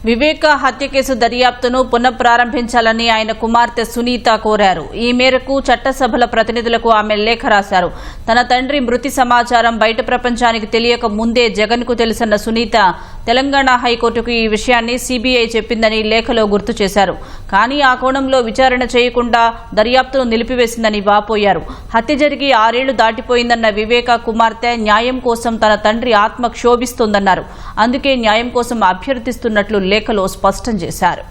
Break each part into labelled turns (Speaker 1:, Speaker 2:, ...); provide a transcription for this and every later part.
Speaker 1: వివేక హత్య కేసు దర్యాప్తును పునఃప్రారంభించాలని ఆయన కుమార్తె సునీత కోరారు. ఈ మేరకు చట్టసభల ప్రతినిధులకు ఆమె లేఖ రాశారు. తన తండ్రి మృతి సమాచారం బయట ప్రపంచానికి తెలియక ముందే జగన్ కు తెలుసన్న సునీత తెలంగాణ హైకోర్టుకు ఈ విషయాన్ని సీబీఐ చెప్పిందని లేఖలో గుర్తు చేశారు. కానీ ఆ కోణంలో విచారణ చేయకుండా దర్యాప్తును నిలిపివేసిందని వాపోయారు. హత్య జరిగి 6 ఏళ్లు దాటిపోయిందన్న వివేక కుమార్తె న్యాయం కోసం తన తండ్రి ఆత్మ క్షోభిస్తోందన్నారు. అందుకే న్యాయం కోసం అభ్యర్థిస్తున్నట్లు లేఖలో స్పష్టం చేశారు.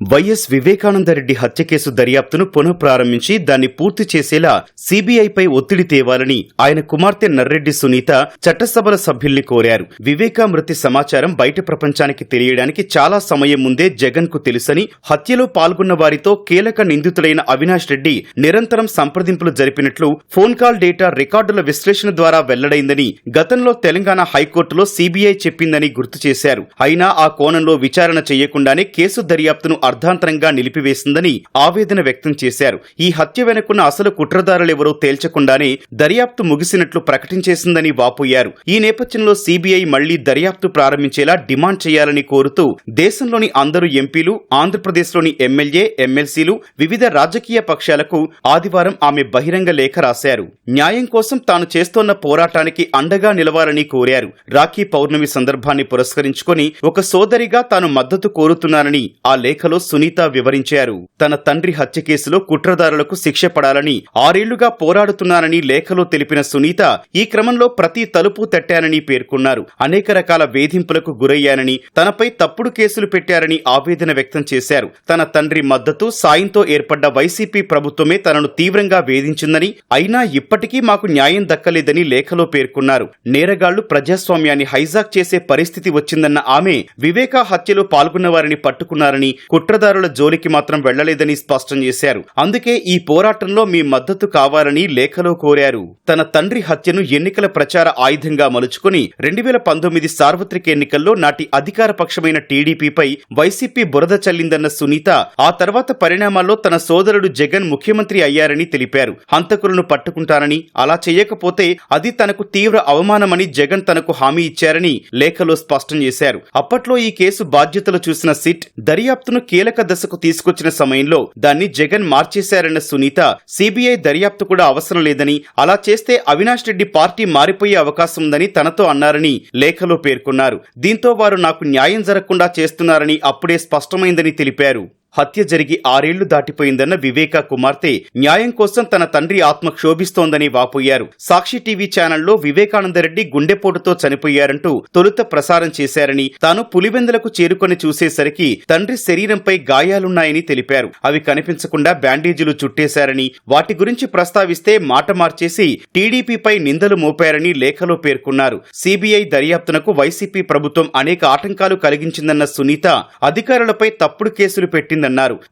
Speaker 2: వైఎస్ వివేకానందరెడ్డి హత్య కేసు దర్యాప్తును పునఃప్రారంభించి దాన్ని పూర్తి చేసేలా సీబీఐపై ఒత్తిడి తేవాలని ఆయన కుమార్తె నర్రెడ్డి సునీత చట్టసభల సభ్యుల్ని కోరారు. వివేక మృతి సమాచారం బయట ప్రపంచానికి తెలియడానికి చాలా సమయం ముందే జగన్ కు తెలుసని, హత్యలో పాల్గొన్న వారితో కీలక నిందితులైన అవినాష్ రెడ్డి నిరంతరం సంప్రదింపులు జరిపినట్లు ఫోన్ కాల్ డేటా రికార్డుల విశ్లేషణ ద్వారా వెల్లడైందని గతంలో తెలంగాణ హైకోర్టులో సీబీఐ చెప్పిందని గుర్తు చేశారు. అయినా ఆ కోణంలో విచారణ చేయకుండానే కేసు దర్యాప్తును అర్ధాంతరంగా నిలిపివేసిందని ఆవేదన వ్యక్తం చేశారు. ఈ హత్య వెనుకున్న అసలు కుట్రదారులెవరో తేల్చకుండానే దర్యాప్తు ముగిసినట్లు ప్రకటించేసిందని వాపోయారు. ఈ నేపథ్యంలో సీబీఐ మళ్లీ దర్యాప్తు ప్రారంభించేలా డిమాండ్ చేయాలని కోరుతూ దేశంలోని అందరూ ఎంపీలు, ఆంధ్రప్రదేశ్లోని ఎమ్మెల్యే, ఎమ్మెల్సీలు, వివిధ రాజకీయ పక్షాలకు ఆదివారం ఆమె బహిరంగ లేఖ రాశారు. న్యాయం కోసం తాను చేస్తోన్న పోరాటానికి అండగా నిలవాలని కోరారు. రాఖీ పౌర్ణమి సందర్భాన్ని పురస్కరించుకొని ఒక సోదరిగా తాను మద్దతు కోరుతున్నానని ఆ లేఖలో సునీత వివరించారు. తన తండ్రి హత్య కేసులో కుట్రదారులకు శిక్ష పడాలని 6 ఏళ్లుగా పోరాడుతున్నానని లేఖలో తెలిపిన సునీత ఈ క్రమంలో ప్రతి తలుపు తట్టానని పేర్కొన్నారు. అనేక రకాల వేధింపులకు గురయ్యానని, తనపై తప్పుడు కేసులు పెట్టారని ఆవేదన వ్యక్తం చేశారు. తన తండ్రి మద్దతు, సాయంతో ఏర్పడ్డ వైసీపీ ప్రభుత్వమే తనను తీవ్రంగా వేధించిందని, అయినా ఇప్పటికీ మాకు న్యాయం దక్కలేదని లేఖలో పేర్కొన్నారు. నేరగాళ్లు ప్రజాస్వామ్యాన్ని హైజాక్ చేసే పరిస్థితి వచ్చిందన్న ఆమె వివేక హత్యలో పాల్గొన్న వారిని పట్టుకున్నారని, కుట్రదారుల జోలికి మాత్రం వెళ్లలేదని స్పష్టం చేశారు. అందుకే ఈ పోరాటంలో మీ మద్దతు కావాలని లేఖలో కోరారు. తన తండ్రి హత్యను ఎన్నికల ప్రచార ఆయుధంగా మలుచుకుని 2019 సార్వత్రిక ఎన్నికల్లో నాటి అధికార పక్షమైన టీడీపీపై వైసీపీ బురద చల్లిందన్న సునీత ఆ తర్వాత పరిణామాల్లో తన సోదరుడు జగన్ ముఖ్యమంత్రి అయ్యారని తెలిపారు. హంతకులను పట్టుకుంటారని, అలా చేయకపోతే అది తనకు తీవ్ర అవమానమని జగన్ తనకు హామీ ఇచ్చారని లేఖలో స్పష్టం చేశారు. అప్పట్లో ఈ కేసు బాధ్యతలు చూసిన సిట్ దర్యాప్తును కీలక దశకు తీసుకొచ్చిన సమయంలో దాన్ని జగన్ మార్చేశారన్న సునీత సీబీఐ దర్యాప్తు కూడా అవసరం లేదని, అలా చేస్తే అవినాష్ రెడ్డి పార్టీ మారిపోయే అవకాశం ఉందని తనతో అన్నారని లేఖలో పేర్కొన్నారు. దీంతో వారు నాకు న్యాయం జరగకుండా చేస్తున్నారని అప్పుడే స్పష్టమైందని తెలిపారు. హత్య జరిగి 6 ఏళ్లు దాటిపోయిందన్న వివేక కుమార్తె న్యాయం కోసం తన తండ్రి ఆత్మ క్షోభిస్తోందని వాపోయారు. సాక్షి టీవీ ఛానల్లో వివేకానందరెడ్డి గుండెపోటుతో చనిపోయారంటూ తొలుత ప్రసారం చేశారని, తాను పులివెందులకు చేరుకొని చూసేసరికి తండ్రి శరీరంపై గాయాలున్నాయని తెలిపారు. అవి కనిపించకుండా బ్యాండేజీలు చుట్టేశారని, వాటి గురించి ప్రస్తావిస్తే మాట మార్చేసి టీడీపీపై నిందలు మోపారని లేఖలో పేర్కొన్నారు. సీబీఐ దర్యాప్తునకు వైసీపీ ప్రభుత్వం అనేక ఆటంకాలు కలిగించిందన్న సునీత అధికారులపై తప్పుడు కేసులు పెట్టింది.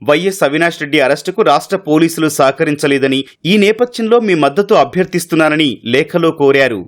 Speaker 2: వైఎస్ అవినాష్ రెడ్డి అరెస్టుకు రాష్ట్ర పోలీసులు సహకరించలేదని, ఈ నేపథ్యంలో మీ మద్దతు అభ్యర్థిస్తున్నానని లేఖలో కోరారు.